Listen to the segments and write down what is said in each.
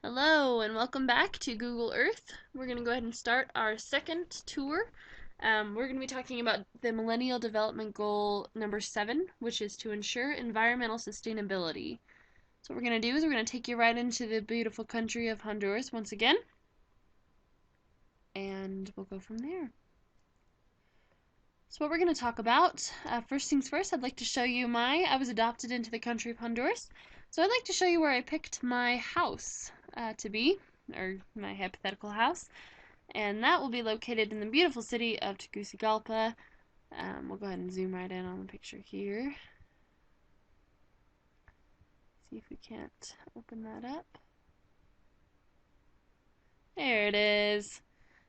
Hello and welcome back to Google Earth. We're going to go ahead and start our second tour. We're going to be talking about the Millennial Development Goal number 7, which is to ensure environmental sustainability. So what we're going to do is we're going to take you right into the beautiful country of Honduras once again, and we'll go from there. So what we're going to talk about, first things first, I'd like to show you I was adopted into the country of Honduras, so I'd like to show you where I picked my house to be, or my hypothetical house, and that will be located in the beautiful city of Tegucigalpa. We'll go ahead and zoom right in on the picture here. See if we can't open that up. There it is.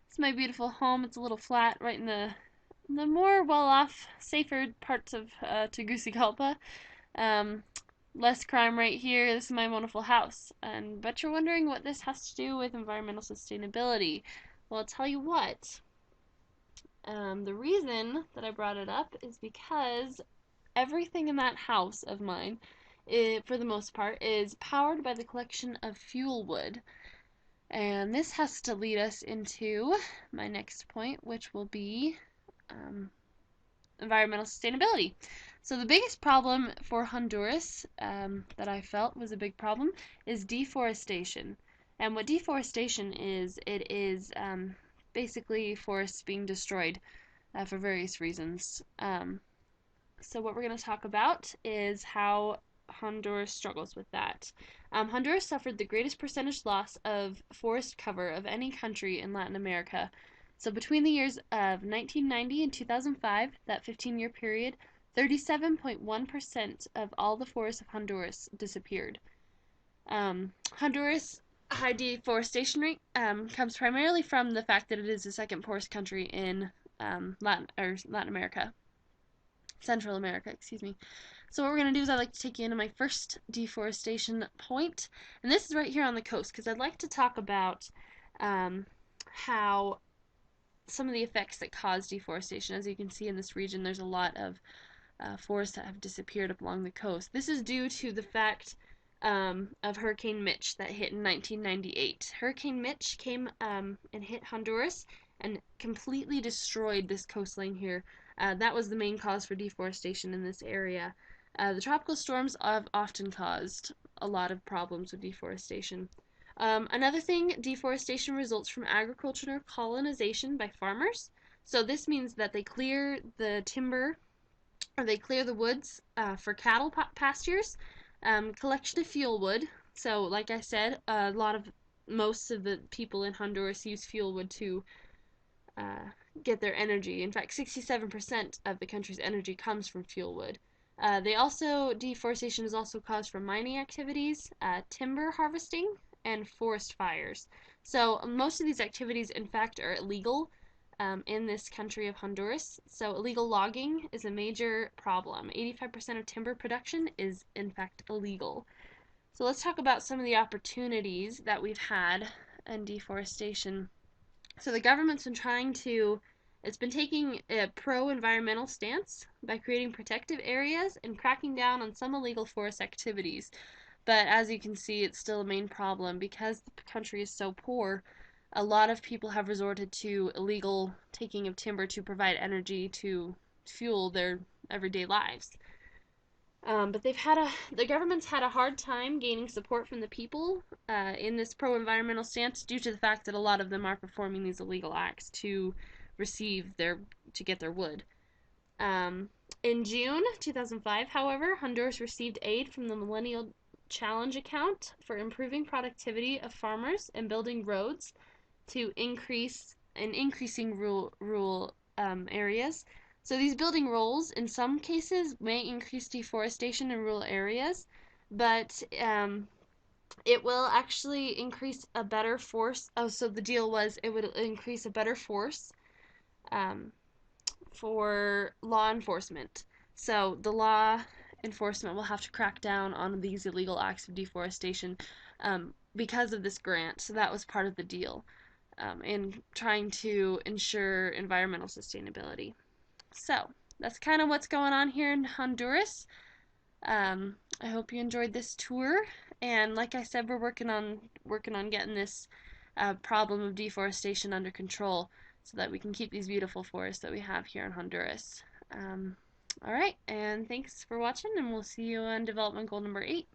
It's my beautiful home. It's a little flat right in the more well-off, safer parts of Tegucigalpa. Less crime right here. This is my wonderful house. But you're wondering what this has to do with environmental sustainability. Well, I'll tell you what. The reason that I brought it up is because everything in that house of mine, for the most part, is powered by the collection of fuel wood. And this has to lead us into my next point, which will be environmental sustainability. So the biggest problem for Honduras that I felt was a big problem is deforestation. And what deforestation is, it is basically forests being destroyed for various reasons. So what we're going to talk about is how Honduras struggles with that. Honduras suffered the greatest percentage loss of forest cover of any country in Latin America. So between the years of 1990 and 2005, that 15-year period, 37.1% of all the forests of Honduras disappeared. Honduras' high deforestation rate comes primarily from the fact that it is the second poorest country in Latin America. Central America, excuse me. So what we're going to do is I'd like to take you into my first deforestation point, and this is right here on the coast, because I'd like to talk about how some of the effects that cause deforestation. As you can see in this region, there's a lot of forests that have disappeared along the coast. This is due to the fact of Hurricane Mitch that hit in 1998. Hurricane Mitch came and hit Honduras and completely destroyed this coastline here. That was the main cause for deforestation in this area. The tropical storms have often caused a lot of problems with deforestation. Another thing, deforestation results from agricultural colonization by farmers. So this means that they clear the timber, or they clear the woods for cattle pastures. Collection of fuel wood. So like I said, most of the people in Honduras use fuel wood to get their energy. In fact, 67% of the country's energy comes from fuel wood. Deforestation is also caused from mining activities, timber harvesting, and forest fires. So most of these activities, in fact, are illegal in this country of Honduras. So illegal logging is a major problem. 85% of timber production is, in fact, illegal. So let's talk about some of the opportunities that we've had in deforestation. So the government's been taking a pro-environmental stance by creating protective areas and cracking down on some illegal forest activities. But as you can see, it's still a main problem because the country is so poor. A lot of people have resorted to illegal taking of timber to provide energy to fuel their everyday lives. But the government's had a hard time gaining support from the people in this pro-environmental stance due to the fact that a lot of them are performing these illegal acts to get their wood. In June 2005, however, Honduras received aid from the Millennial Challenge account for improving productivity of farmers and building roads to increasing rural areas. So these building roads, in some cases, may increase deforestation in rural areas, but it will actually increase a better force. Oh, so the deal was it would increase a better force for law enforcement. So the law enforcement will have to crack down on these illegal acts of deforestation because of this grant. So that was part of the deal in trying to ensure environmental sustainability. So that's kind of what's going on here in Honduras. I hope you enjoyed this tour, and like I said, we're working on getting this problem of deforestation under control so that we can keep these beautiful forests that we have here in Honduras. All right, and thanks for watching, and we'll see you on development goal number 8.